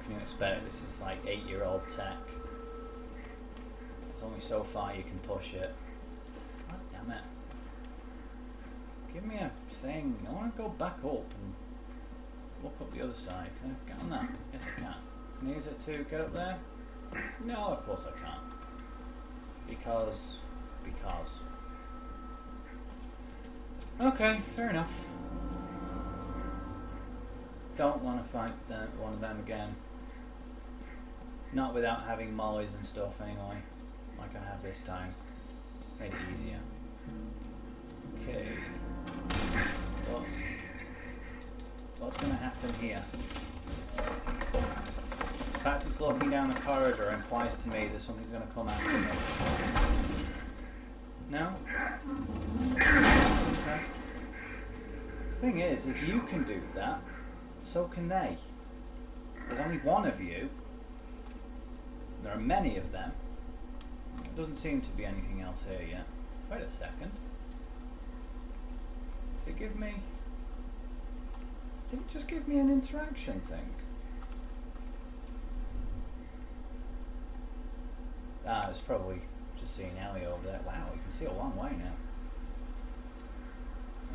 can you expect? This is like 8-year-old tech. There's only so far you can push it. God damn it. Give me a thing. I want to go back up and look up the other side. Can I get on that? Yes, I can. Can I use it to get up there? No, of course I can't. Because. Okay, fair enough. Don't want to fight one of them again. Not without having mollies and stuff anyway, like I have this time. Made it easier. Okay. What's going to happen here? The fact it's looking down the corridor implies to me that something's going to come after me. No? Okay. The thing is, if you can do that, so can they. There's only one of you. There are many of them. There doesn't seem to be anything else here yet. Wait a second. Did it give me... Did it just give me an interaction thing? Ah, it was probably just seeing Ellie over there. Wow, you can see a long way now.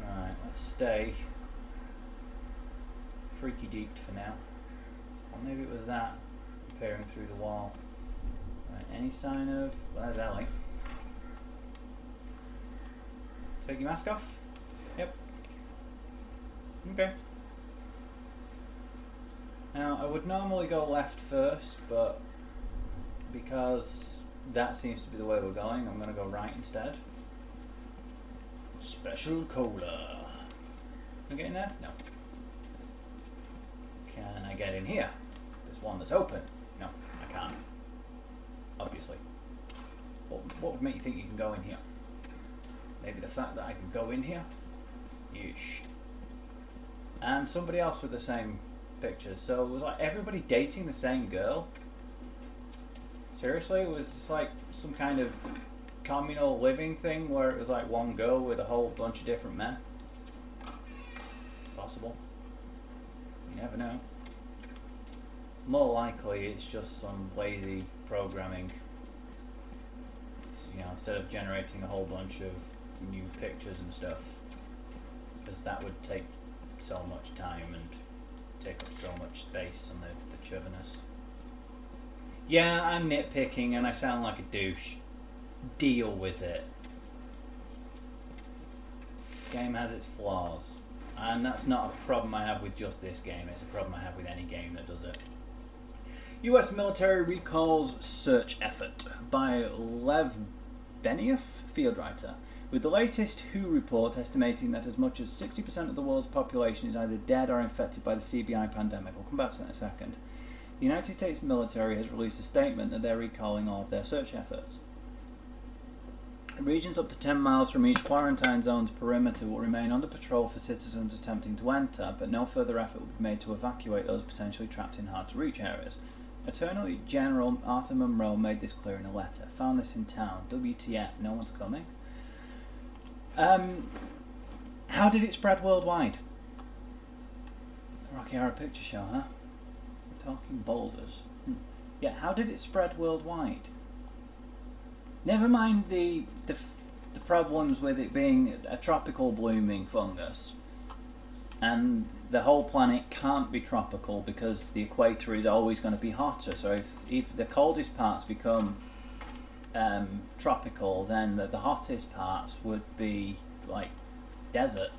Alright, let's stay freaky deeked for now. Or maybe it was that appearing through the wall. Right, any sign of... Well, there's Ellie. Take your mask off? Yep. Okay. Now, I would normally go left first, but because that seems to be the way we're going, I'm going to go right instead. Special cola. Can I get in there? No. Can I get in here? There's one that's open. No, I can't. Obviously. What would make you think you can go in here? Maybe the fact that I can go in here? Yeesh. And somebody else with the same pictures. So it was like everybody dating the same girl. Seriously? It was just like some kind of communal living thing where it was like one girl with a whole bunch of different men. Possible. You never know. More likely it's just some lazy programming. So, you know, instead of generating a whole bunch of new pictures and stuff, because that would take so much time and take up so much space on the chauvinist. Yeah, I'm nitpicking and I sound like a douche. Deal with it. Game has its flaws. And that's not a problem I have with just this game, it's a problem I have with any game that does it. US military recalls search effort by Lev Benioff, field writer, with the latest WHO report estimating that as much as 60% of the world's population is either dead or infected by the CBI pandemic. We'll come back to that in a second. The United States military has released a statement that they're recalling all of their search efforts. Regions up to 10 miles from each quarantine zone's perimeter will remain under patrol for citizens attempting to enter, but no further effort will be made to evacuate those potentially trapped in hard-to-reach areas. Attorney General Arthur Monroe made this clear in a letter. Found this in town. WTF, no one's coming. How did it spread worldwide? Rocky Horror Picture Show, huh? We're talking boulders. Yeah, how did it spread worldwide? Never mind the problems with it being a tropical blooming fungus. And the whole planet can't be tropical because the equator is always going to be hotter. So if the coldest parts become tropical, then the hottest parts would be like desert.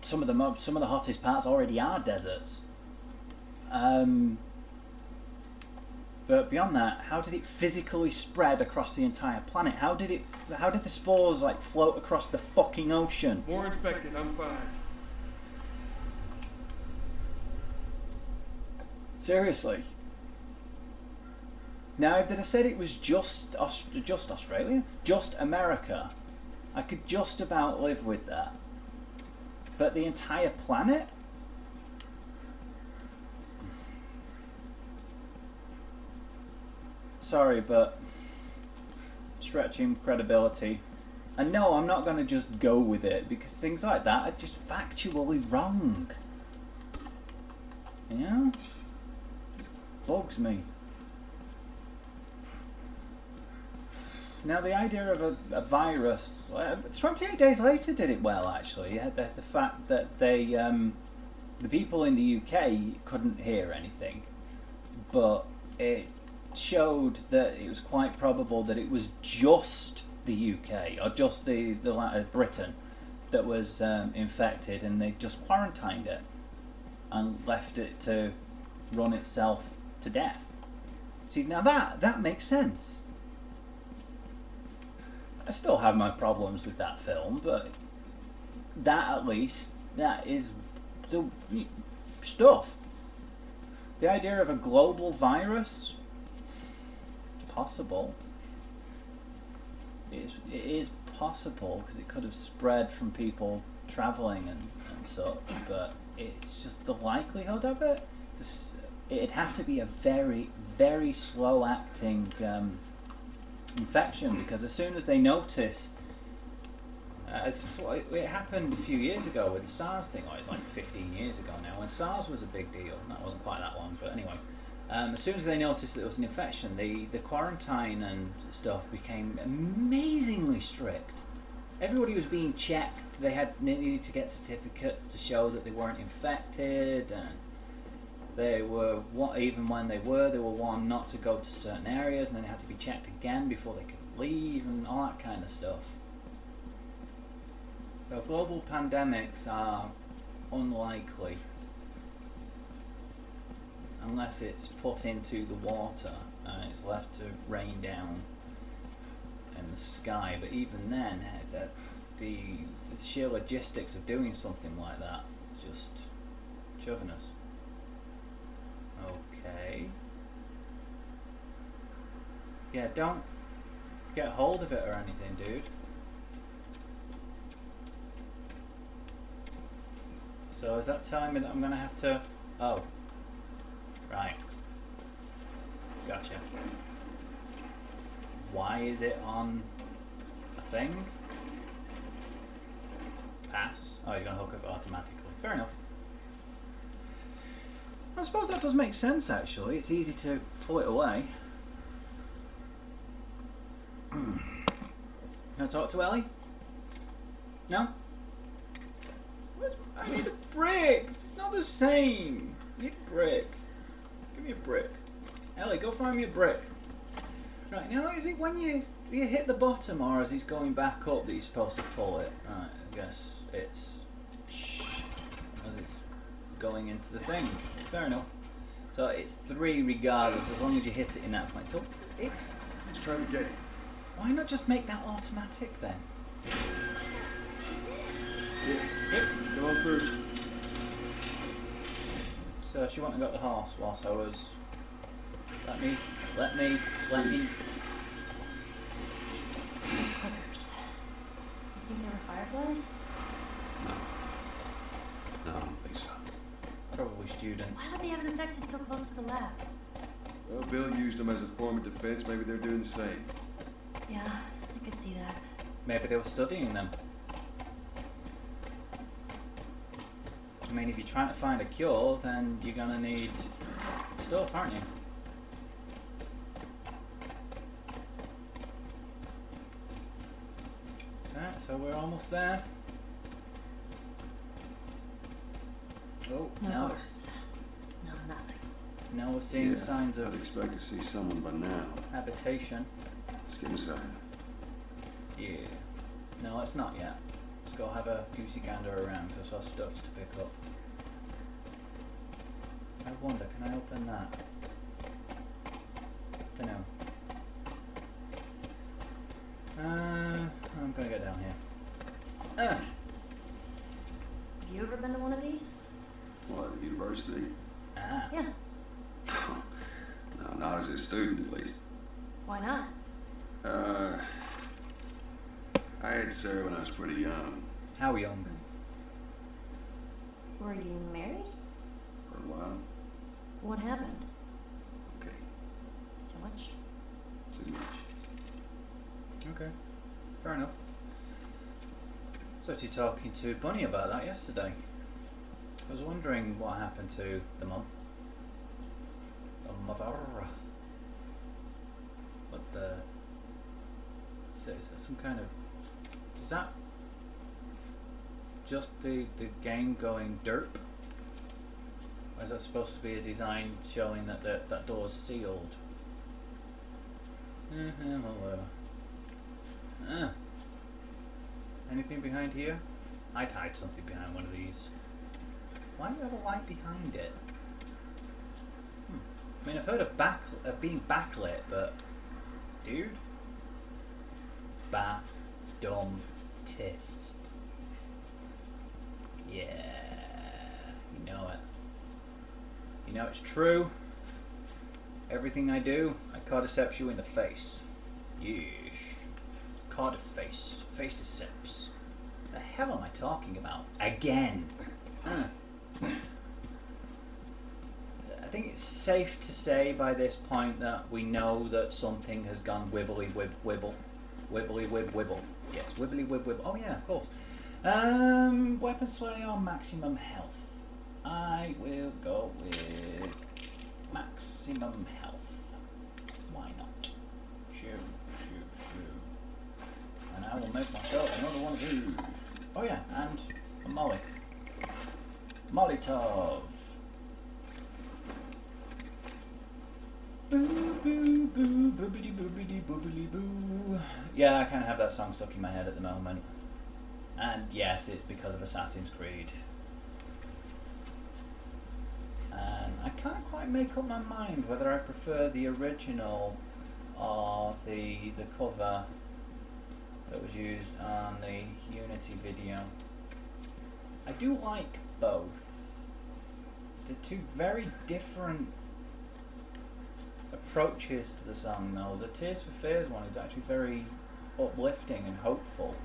Some of the hottest parts already are deserts. But beyond that, how did it physically spread across the entire planet? How did the spores like float across the fucking ocean? More infected, I'm fine. Seriously. Now, if they'd have said it was just Australia, just America, I could just about live with that. But the entire planet? Sorry, but stretching credibility. And no, I'm not going to just go with it, because things like that are just factually wrong. You know? Bugs me. Now the idea of a virus, 28 days later did it well actually. Yeah, the fact that they, the people in the UK couldn't hear anything, but it showed that it was quite probable that it was just the UK or just the Britain that was infected, and they just quarantined it and left it to run itself to death. See, now that makes sense. I still have my problems with that film, but that at least, that is the stuff. The idea of a global virus, it's possible. It is possible because it could have spread from people travelling and such, but it's just the likelihood of it. It'd have to be a very, very slow acting infection, because as soon as they noticed, it happened a few years ago with the SARS thing. It's like 15 years ago now, when SARS was a big deal. That wasn't quite that long, but anyway. As soon as they noticed that there was an infection, the quarantine and stuff became amazingly strict. Everybody was being checked. They needed to get certificates to show that they weren't infected, and they were, even when they were warned not to go to certain areas, and then they had to be checked again before they could leave, and all that kind of stuff. So global pandemics are unlikely unless it's put into the water and it's left to rain down in the sky. But even then, the sheer logistics of doing something like that just shoving us. Okay. Yeah, don't get hold of it or anything, dude. So is that telling me that I'm gonna have to... Oh. Right. Gotcha. Why is it on a thing? Pass. Oh, you're gonna hook it automatically. Fair enough. I suppose that does make sense, actually. It's easy to pull it away. Can I talk to Ellie? No? I need a brick! It's not the same! I need a brick. Give me a brick. Ellie, go find me a brick. Right, now is it when you hit the bottom, or as he's going back up that you're supposed to pull it? Right, I guess it's as it's going into the thing. Fair enough. So it's 3 regardless, as long as you hit it in that point. So it's... Let's try it again. Why not just make that automatic then? Yep, go on through. So she went and got the horse whilst I was... Let me... Hookers. You think they were fireflies? No, I don't think so. Probably students. Why would they have an infected so close to the lab? Well, Bill used them as a form of defense. Maybe they're doing the same. Yeah, I could see that. Maybe they were studying them. I mean, if you're trying to find a cure, then you're gonna need stuff, aren't you? Alright, so we're almost there. Oh, No now birds. No, nothing. now we're seeing signs I'd of expect to see someone by now. habitation. Let's get inside. Yeah. No, it's not yet. Let's go have a goosey gander around because our stuff's to pick up. I wonder, can I open that? Dunno. I'm gonna go down here. Ah! Have you ever been to one of these? What, university? Ah. Yeah. No, not as a student, at least. Why not? I had Sarah when I was pretty young. How young? Were you married? For a while. What happened? Okay, Too much? too much. Okay. Fair enough. So you're talking to Bunny about that yesterday. I was wondering what happened to the mum. The mother. What the... Is that some kind of... Is that just the game going derp? Or is that supposed to be a design showing that that door's sealed? Anything behind here? I'd hide something behind one of these. Why do you have a light behind it? I mean, I've heard of being backlit, but... Dude? Dumb tis. Yeah. You know it. You know it's true. Everything I do, I cordyceps you in the face. Yeesh. Cordyface. Faceseps. The hell am I talking about? Again. I think it's safe to say by this point that we know that something has gone wibbly wib wibble. Wibbly wib wibble. Yes, wibbly wib wibble. Oh yeah, of course. Weapon sway or maximum health? I will go with maximum health. Why not? Shoo. And I will make myself another one of these. Oh yeah, and a molly. Molotov. Boo boo boo boobity boobity boobily boo. Yeah, I kind of have that song stuck in my head at the moment. And yes, it's because of Assassin's Creed. And I can't quite make up my mind whether I prefer the original or the cover that was used on the Unity video. I do like both. They're two very different approaches to the song though. The Tears for Fears one is actually very uplifting and hopeful,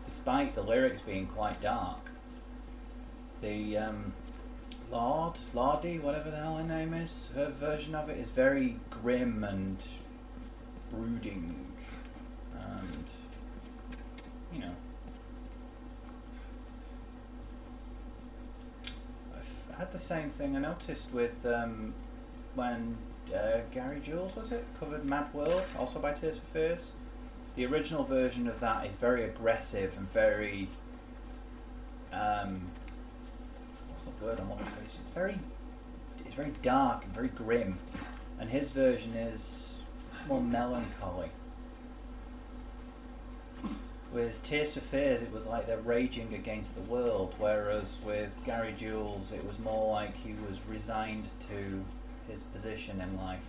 despite the lyrics being quite dark. The Lordy, whatever the hell her name is, her version of it is very grim and brooding, and you know, I've had the same thing I noticed with when Gary Jules, was it, covered Mad World, also by Tears for Fears. The original version of that is very aggressive and very what's the word I'm looking for? It's very dark and very grim, and his version is more melancholy. With Tears for Fears, it was like they're raging against the world, whereas with Gary Jules, it was more like he was resigned to his position in life,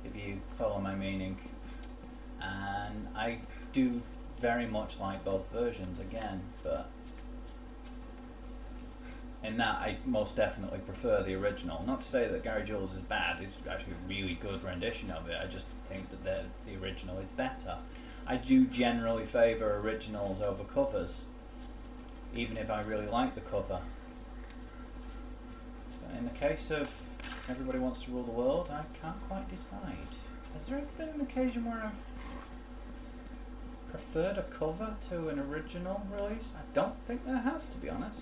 if you follow my meaning. And I do very much like both versions again, but in that I most definitely prefer the original. Not to say that Gary Jules is bad, it's actually a really good rendition of it. I just think that the original is better. I do generally favour originals over covers, even if I really like the cover. But in the case of Everybody Wants to Rule the World, I can't quite decide. Has there ever been an occasion where I've preferred a cover to an original release? I don't think there has, to be honest.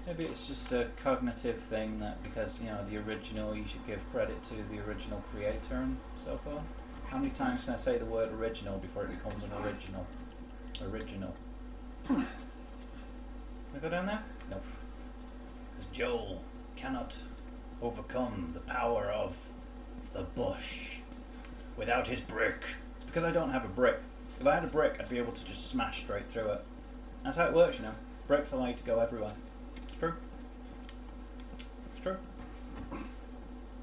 Maybe it's just a cognitive thing that because, you know, the original, you should give credit to the original creator and so forth. How many times can I say the word original before it becomes an original? Original. Can I go down there? Nope. Joel cannot overcome the power of the bush without his brick. It's because I don't have a brick. If I had a brick, I'd be able to just smash straight through it. That's how it works, you know. Bricks allow you to go everywhere. It's true. It's true.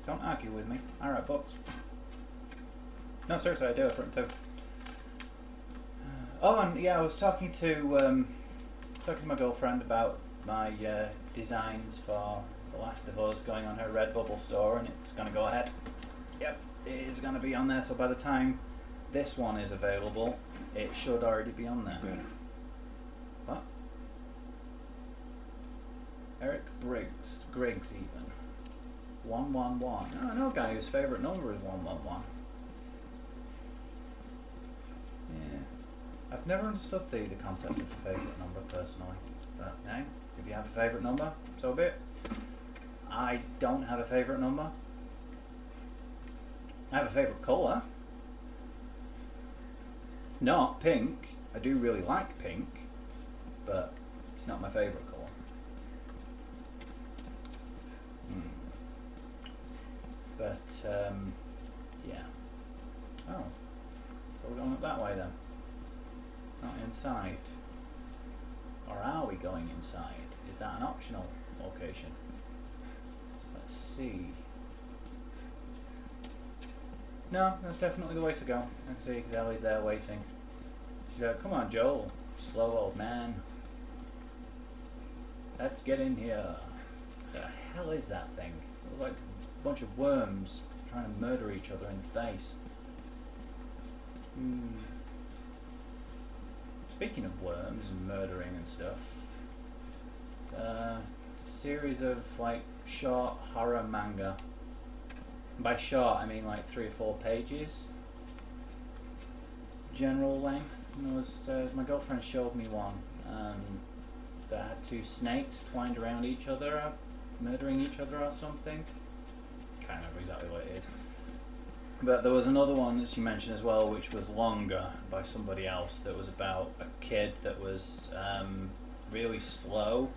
Don't argue with me. I write books. No, seriously, I do it for it too. Oh, and yeah, I was talking to my girlfriend about my designs for The Last of Us going on her Redbubble store, and it's going to go ahead. Yep, it is going to be on there, so by the time this one is available, it should already be on there. Better. What? Eric Griggs even. 111. Oh, I know a guy whose favourite number is 111. Yeah. I've never understood the concept of a favourite number personally. But hey, if you have a favourite number, so be it. I don't have a favourite number. I have a favourite colour. Not pink. I do really like pink, but it's not my favourite colour. But yeah. Oh, so we're going up that way then. Not inside. Or are we going inside? Is that an optional location? Let's see. No, that's definitely the way to go. I can see Ellie's there waiting. She's like, come on, Joel. Slow old man. Let's get in here. The hell is that thing? It looks like a bunch of worms trying to murder each other in the face. Speaking of worms and murdering and stuff, a series of like short horror manga. By short, I mean like 3 or 4 pages. General length. And my girlfriend showed me one that had 2 snakes twined around each other, murdering each other or something. Can't remember exactly what it is. But there was another one that she mentioned as well, which was longer, by somebody else, that was about a kid that was really slow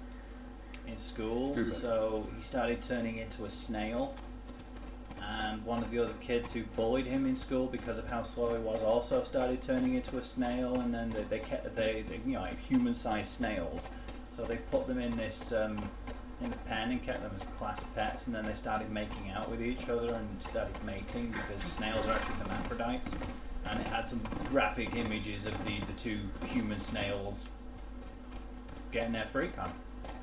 in school. So he started turning into a snail. And one of the other kids who bullied him in school because of how slow he was also started turning into a snail, and then they you know, like human-sized snails. So they put them in this in the pen and kept them as class pets, and then they started making out with each other and started mating because snails are actually hermaphrodites. And it had some graphic images of the 2 human snails getting their freak on.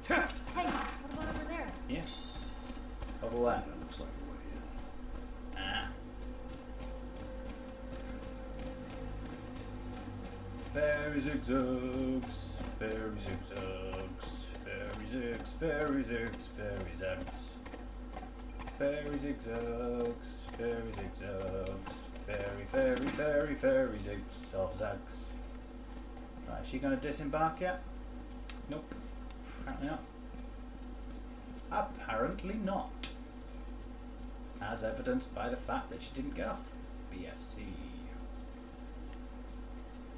Hey, what about over there? Yeah. Over where? That looks like the way in. Ah. Fairy zigzags, fairy zigzags, fairy zigs, fairy zigs, fairy zags. Fairy zigzags, fairy zigzags, fairy zigs of zags. Right, is she going to disembark yet? Nope. Apparently not. Apparently not. As evidenced by the fact that she didn't get off BFC.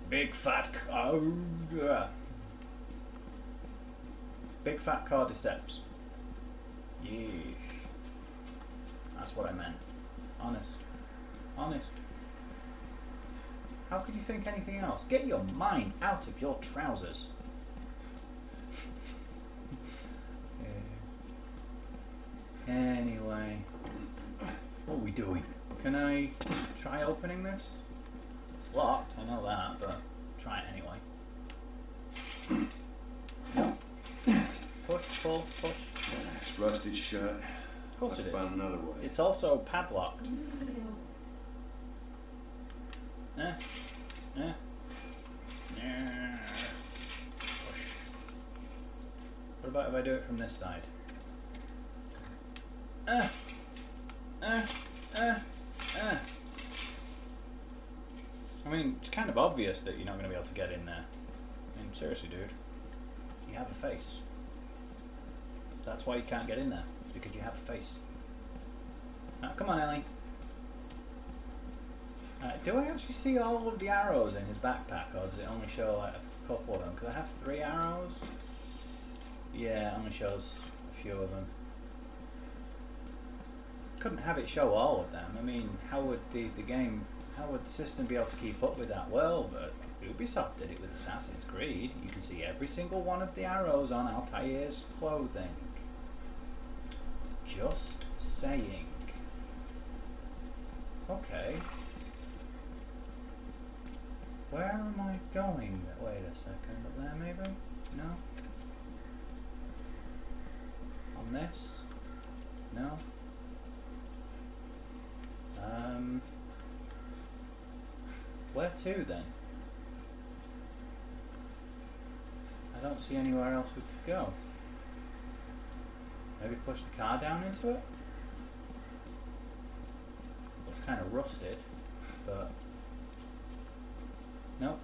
Big fat Big fat cordyceps. Yeesh. That's what I meant. Honest. Honest. How could you think anything else? Get your mind out of your trousers. Anyway. What are we doing? Can I try opening this? It's locked, I know that, but try it anyway. No. Push, pull, push. It's rusted shut. Of course it is. Find another way. It's also padlocked. Push. What about if I do it from this side? I mean, it's kind of obvious that you're not going to be able to get in there. I mean, seriously, dude. You have a face. That's why you can't get in there. It's because you have a face. Now, come on, Ellie. Do I actually see all of the arrows in his backpack, or does it only show like a couple of them? Because I have 3 arrows. Yeah, it only shows a few of them. Couldn't have it show all of them. I mean, how would how would the system be able to keep up with that? Well, but Ubisoft did it with Assassin's Creed. You can see every single one of the arrows on Altair's clothing. Just saying. Okay. Where am I going? Wait a second. Up there, maybe? No? On this? No? Where to then? I don't see anywhere else we could go. Maybe push the car down into it? It's kind of rusted, but nope.